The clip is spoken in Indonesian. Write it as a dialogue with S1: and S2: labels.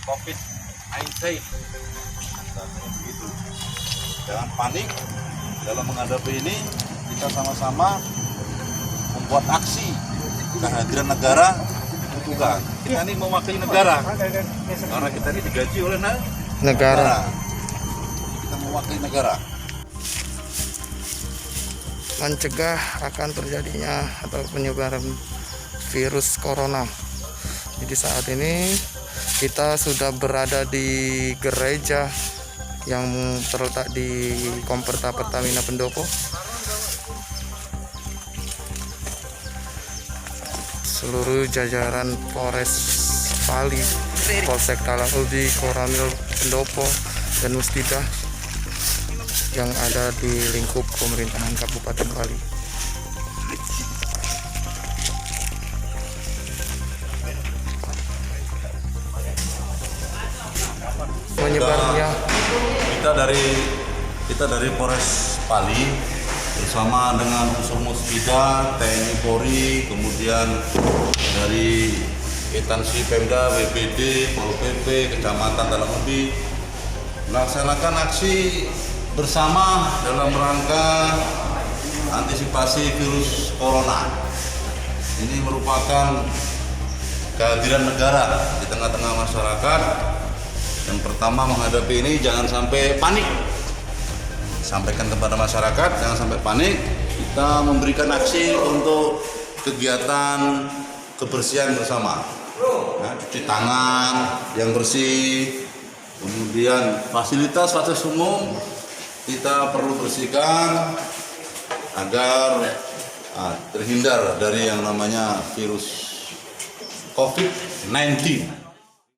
S1: COVID-19. Begitu. Jangan panik dalam menghadapi ini. Kita sama-sama membuat aksi kehadiran negara. Bukan, kita ini mewakili negara karena kita ini digaji oleh negara. Kita mewakili negara.
S2: Mencegah akan terjadinya atau penyebaran virus corona. Jadi saat ini kita sudah berada di gereja yang terletak di Komperta Pertamina Pendopo. Seluruh jajaran Polres Pali, Polsek Talang Ubi, Koramil Pendopo, dan Muspida yang ada di lingkup pemerintahan Kabupaten Pali. Menyebarnya
S1: kita dari Polres Pali bersama dengan unsur Muspida, TNI Polri, kemudian dari instansi Pemda, BPD, Pol PP, Kecamatan Talang Ubi melaksanakan aksi bersama dalam rangka antisipasi virus corona. Ini merupakan kehadiran negara di tengah-tengah masyarakat. Yang pertama, menghadapi ini jangan sampai panik. Sampaikan kepada masyarakat jangan sampai panik. Kita memberikan aksi untuk kegiatan kebersihan bersama, ya, cuci tangan yang bersih, kemudian fasilitas umum kita perlu bersihkan agar terhindar dari yang namanya virus COVID-19.